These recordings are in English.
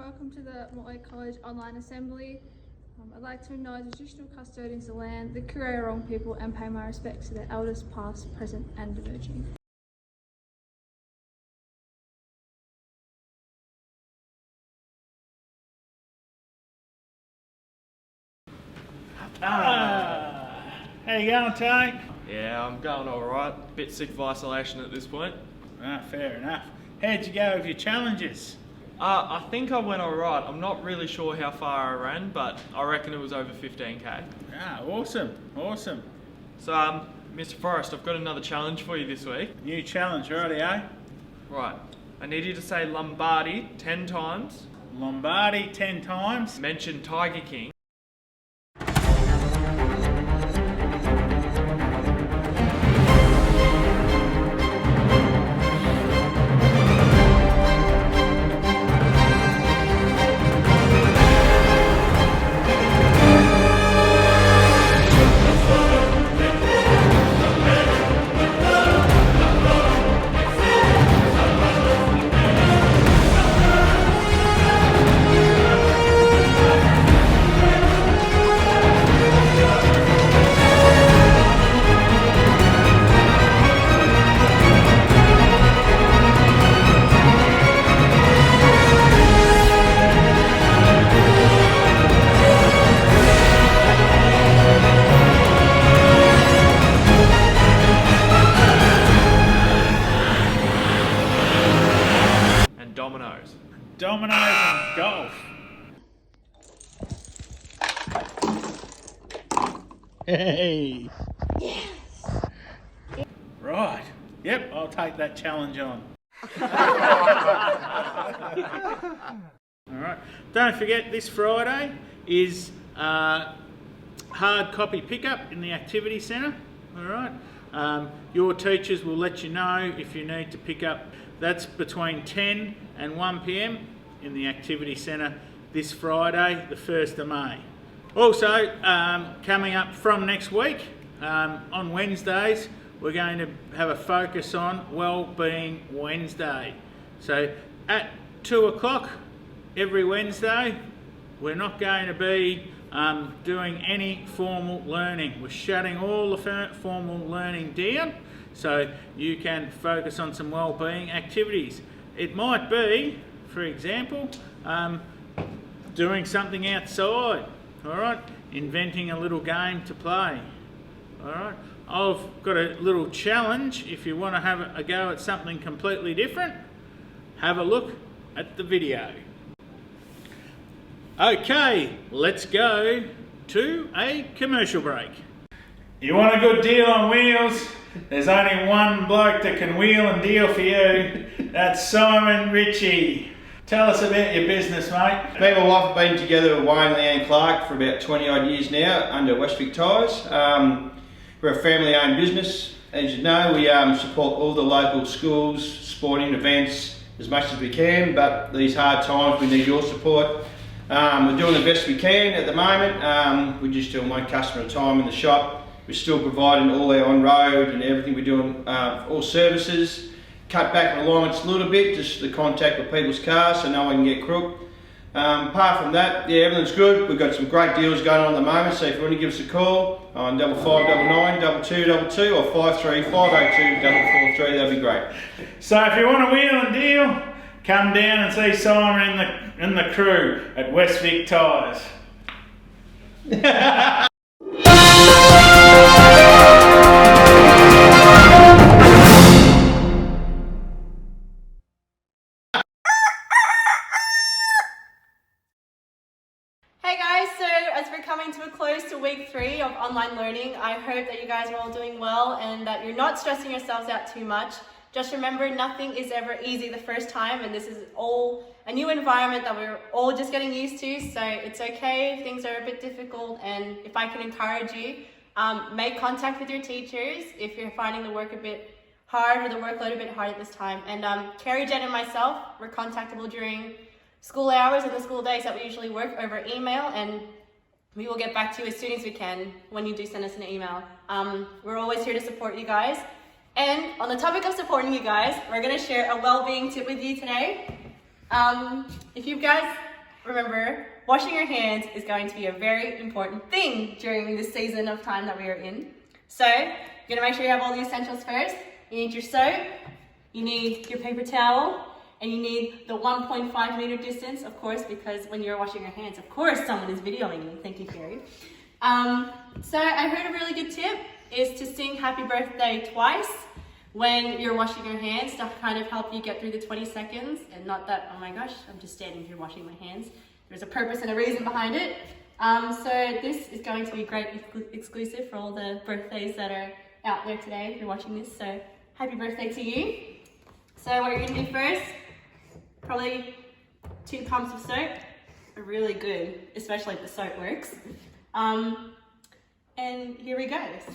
welcome to the Mortlake College Online Assembly. I'd like to acknowledge the traditional custodians of the land, the Kurrawarong people, and pay my respects to their elders past, present and emerging. How you going, Tony? Yeah, I'm going alright. Bit sick of isolation at this point. Fair enough. How'd you go with your challenges? I think I went alright. I'm not really sure how far I ran, but I reckon it was over 15k. Awesome. So, Mr. Forrest, I've got another challenge for you this week. New challenge, righty-o. Right. I need you to say Lombardi 10 times. Lombardi 10 times. Mention Tiger King. Dominoes and golf. Hey. Yes. Right. Yep, I'll take that challenge on. Alright. Don't forget, this Friday is hard copy pickup in the activity centre. Alright. Your teachers will let you know if you need to pick up. That's between 10 and 1 p.m. in the activity centre this Friday, the 1st of May. Also, coming up from next week, on Wednesdays, we're going to have a focus on Wellbeing Wednesday. So at 2 o'clock every Wednesday, we're not going to be doing any formal learning. We're shutting all the formal learning down so you can focus on some wellbeing activities. It might be, for example, doing something outside, all right? Inventing a little game to play, all right? I've got a little challenge. If you want to have a go at something completely different, have a look at the video. Okay, let's go to a commercial break. You want a good deal on wheels? There's only one bloke that can wheel and deal for you. That's Simon Ritchie. Tell us about your business, mate. Me and my wife have been together with Wayne Leanne Clark for about 20 odd years now under Westvic Tyres. We're a family owned business. As you know, we support all the local schools, sporting events as much as we can, but these hard times we need your support. We're doing the best we can at the moment. We're just doing one customer at a time in the shop. We're still providing all our on-road and everything we're doing, all services. Cut back on allowance a little bit, just the contact with people's cars so no one can get crooked. Apart from that, yeah, everything's good. We've got some great deals going on at the moment, so if you want to give us a call on 5599 2222 or 53 502 443, that'd be great. So if you want to wheel and deal, come down and see Simon and the crew at Westvic Tyres. Hey guys, so as we're coming to a close to week 3 of online learning, I hope that you guys are all doing well and that you're not stressing yourselves out too much. Just remember, nothing is ever easy the first time, and this is all a new environment that we're all just getting used to, so it's okay if things are a bit difficult. And if I can encourage you, make contact with your teachers if you're finding the work a bit hard or the workload a bit hard at this time. And Carrie, Jen and myself, we're contactable during school hours and the school days that we usually work over email, and we will get back to you as soon as we can when you do send us an email. We're always here to support you guys. And on the topic of supporting you guys, we're going to share a well-being tip with you today. If you guys remember, washing your hands is going to be a very important thing during this season of time that we are in. So, you're gonna make sure you have all the essentials first. You need your soap, you need your paper towel, and you need the 1.5 meter distance, of course, because when you're washing your hands, of course, someone is videoing you. Thank you, Carrie. So I heard a really good tip is to sing happy birthday twice when you're washing your hands to kind of help you get through the 20 seconds and not that, oh my gosh, I'm just standing here washing my hands. There's a purpose and a reason behind it. So this is going to be great exclusive for all the birthdays that are out there today if you're watching this. So happy birthday to you. So what you're gonna do first, probably 2 pumps of soap are really good, especially if the soap works. And here we go. So,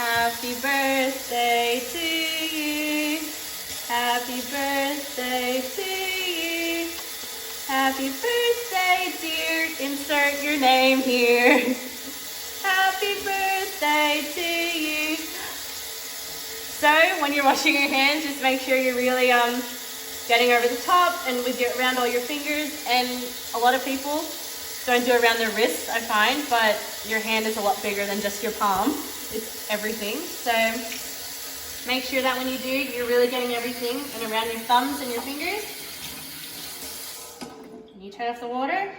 happy birthday to you. Happy birthday to you. Happy birthday, dear. Insert your name here. Happy birthday to you. So when you're washing your hands, just make sure you're really getting over the top and around all your fingers. And a lot of people don't do it around their wrists, I find, but your hand is a lot bigger than just your palm. It's everything. So make sure that when you do, you're really getting everything and around your thumbs and your fingers. And you turn off the water,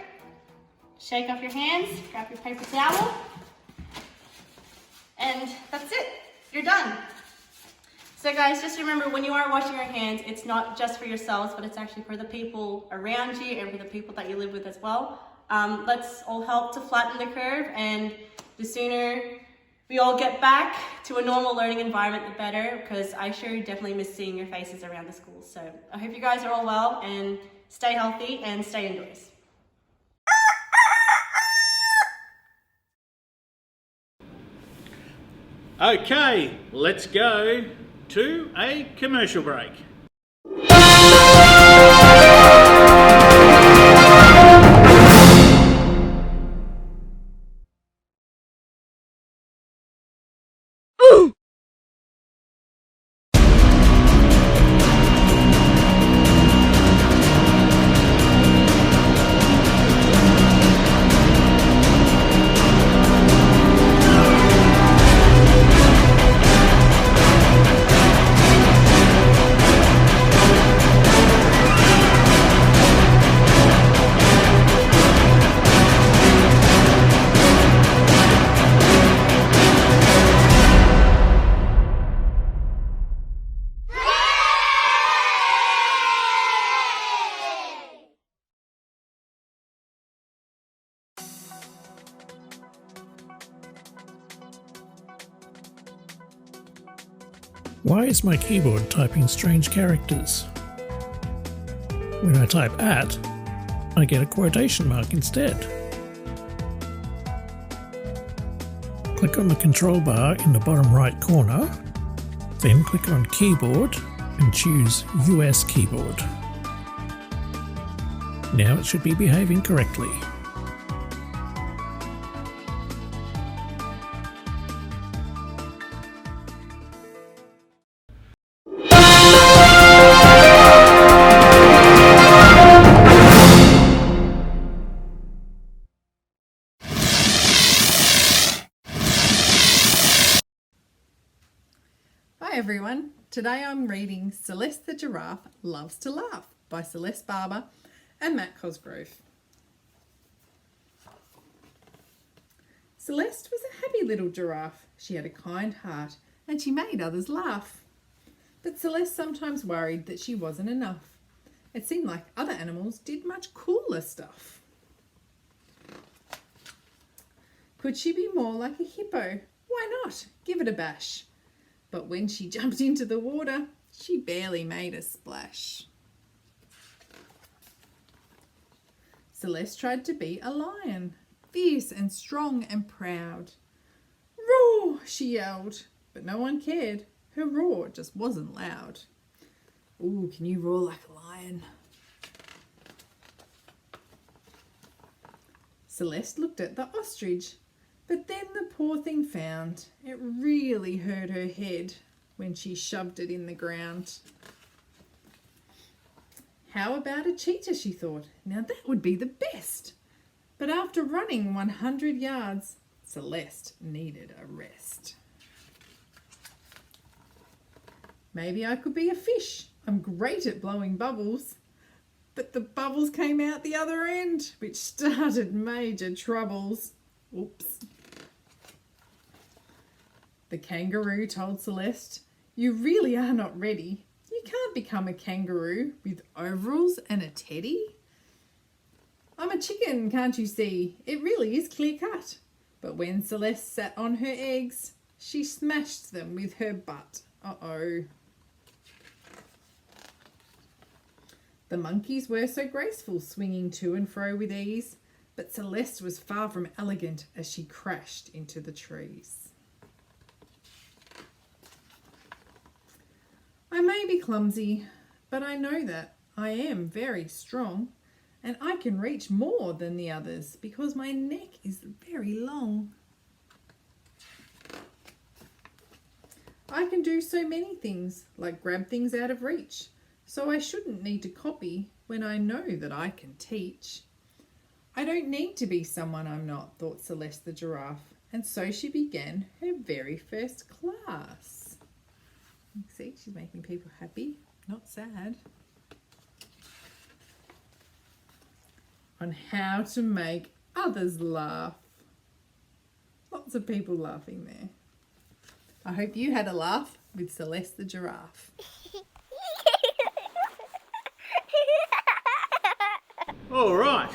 shake off your hands, grab your paper towel, and that's it. You're done. So guys, just remember when you are washing your hands, it's not just for yourselves, but it's actually for the people around you and for the people that you live with as well. Let's all help to flatten the curve, and the sooner we all get back to a normal learning environment, the better, because I sure definitely miss seeing your faces around the school. So I hope you guys are all well, and stay healthy and stay indoors. Okay, let's go to a commercial break. Why is my keyboard typing strange characters? When I type at, I get a quotation mark instead. Click on the control bar in the bottom right corner, then click on Keyboard and choose US Keyboard. Now it should be behaving correctly. Hi everyone, today I'm reading Celeste the Giraffe Loves to Laugh by Celeste Barber and Matt Cosgrove. Celeste was a happy little giraffe. She had a kind heart and she made others laugh. But Celeste sometimes worried that she wasn't enough. It seemed like other animals did much cooler stuff. Could she be more like a hippo? Why not? Give it a bash. But when she jumped into the water, she barely made a splash. Celeste tried to be a lion, fierce and strong and proud. Roar, she yelled, but no one cared. Her roar just wasn't loud. Ooh, can you roar like a lion? Celeste looked at the ostrich, but then the poor thing found it really hurt her head when she shoved it in the ground. How about a cheetah, she thought. Now that would be the best. But after running 100 yards, Celeste needed a rest. Maybe I could be a fish. I'm great at blowing bubbles. But the bubbles came out the other end, which started major troubles. Oops. The kangaroo told Celeste, "You really are not ready. You can't become a kangaroo with overalls and a teddy." "I'm a chicken, can't you see? It really is clear cut." But when Celeste sat on her eggs, she smashed them with her butt. Uh-oh. The monkeys were so graceful, swinging to and fro with ease, but Celeste was far from elegant as she crashed into the trees. I may be clumsy, but I know that I am very strong, and I can reach more than the others because my neck is very long. I can do so many things, like grab things out of reach, so I shouldn't need to copy when I know that I can teach. I don't need to be someone I'm not, thought Celeste the giraffe, and so she began her very first class. See, she's making people happy, not sad. On how to make others laugh. Lots of people laughing there. I hope you had a laugh with Celeste the giraffe. All right.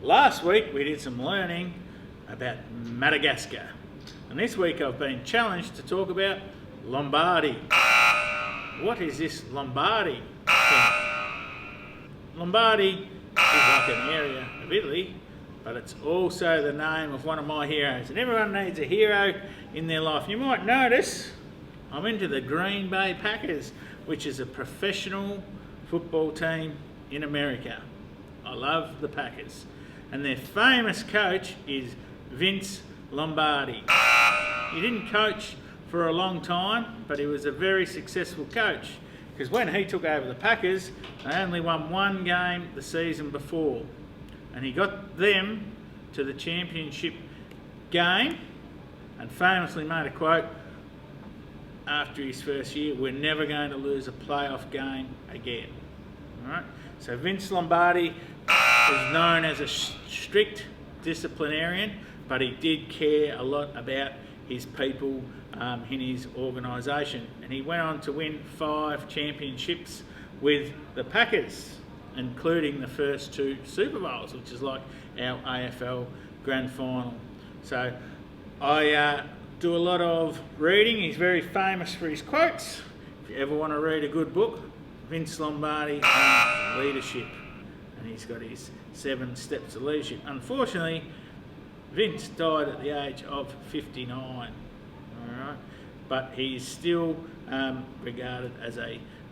Last week we did some learning about Madagascar. And this week I've been challenged to talk about Lombardy. What is this Lombardy thing? Lombardy is like an area of Italy, but it's also the name of one of my heroes. And everyone needs a hero in their life. You might notice I'm into the Green Bay Packers, which is a professional football team in America. I love the Packers. And their famous coach is Vince Lombardi. He didn't coach for a long time, but he was a very successful coach, because when he took over the Packers, they only won one game the season before, and he got them to the championship game and famously made a quote after his first year: "We're never going to lose a playoff game again." All right? So Vince Lombardi is known as a strict disciplinarian, but he did care a lot about his people in his organisation, and he went on to win 5 championships with the Packers, including the first 2 Super Bowls, which is like our AFL Grand Final. So I do a lot of reading. He's very famous for his quotes. If you ever want to read a good book, Vince Lombardi on leadership, and he's got his 7 steps of leadership. Unfortunately, Vince died at the age of 59, all right? But he's still regarded as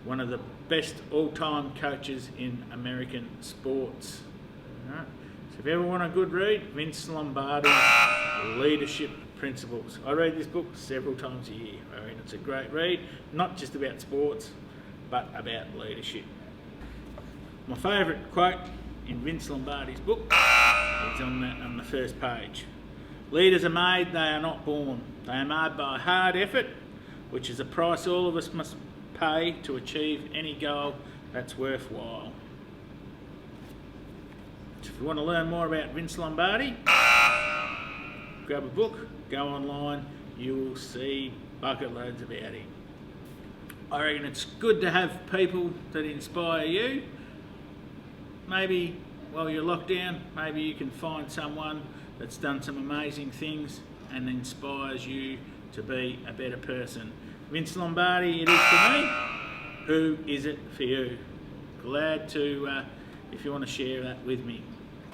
one of the best all-time coaches in American sports. All right? So if you ever want a good read, Vince Lombardi, Leadership Principles. I read this book several times a year. I mean, it's a great read, not just about sports, but about leadership. My favourite quote in Vince Lombardi's book is on the first page. "Leaders are made, they are not born. They are made by hard effort, which is a price all of us must pay to achieve any goal that's worthwhile." So if you want to learn more about Vince Lombardi, grab a book, go online, you will see bucket loads about him. I reckon it's good to have people that inspire you. Maybe while you're locked down, maybe you can find someone that's done some amazing things and inspires you to be a better person. Vince Lombardi, it is for me. Who is it for you? Glad to, if you want to share that with me.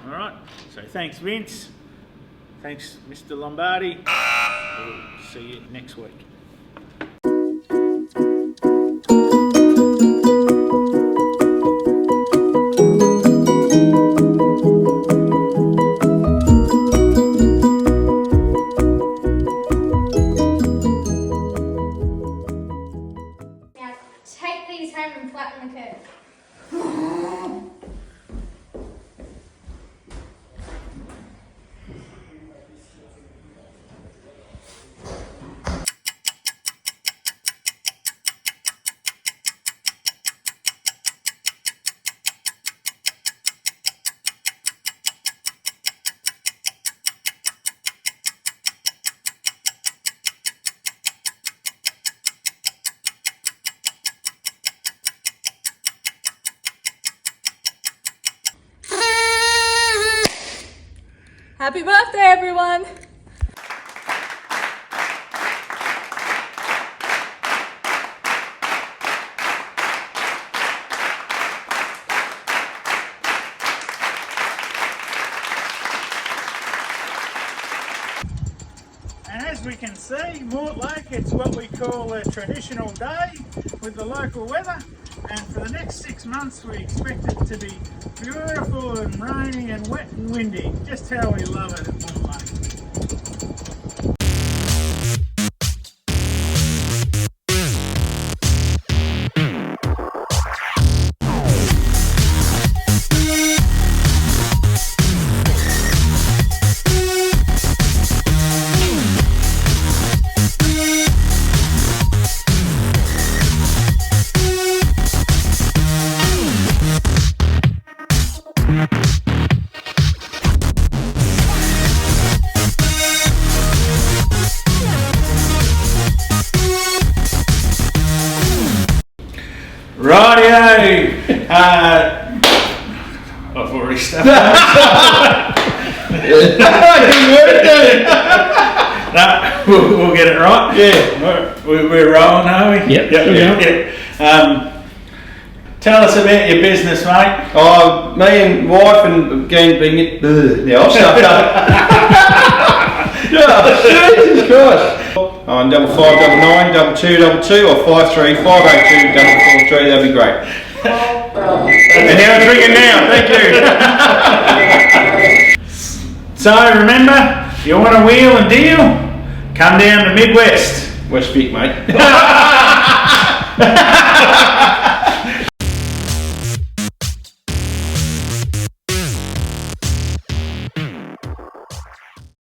All right, so thanks Vince. Thanks Mr. Lombardi. We'll see you next week. Now take these home and flatten the curve. Happy birthday, everyone! And as we can see, Mortlake, it's what we call a traditional day with the local weather. And for the next 6 months, we expect it to be beautiful and rainy and wet and windy. Just how we love it at Mortlake. Rightio! I've already started. No, we'll get it right. Yeah. We're rolling, are we? Yep. Tell us about your business, mate. Oh, me and wife and again being it. Now I've stuffed up. Jesus Christ. On 5599 2222 or 53 582 443, that'd be great. And now it's ringing now, thank you. So remember, you want a wheel and deal? Come down to Midwest. West Vic, mate.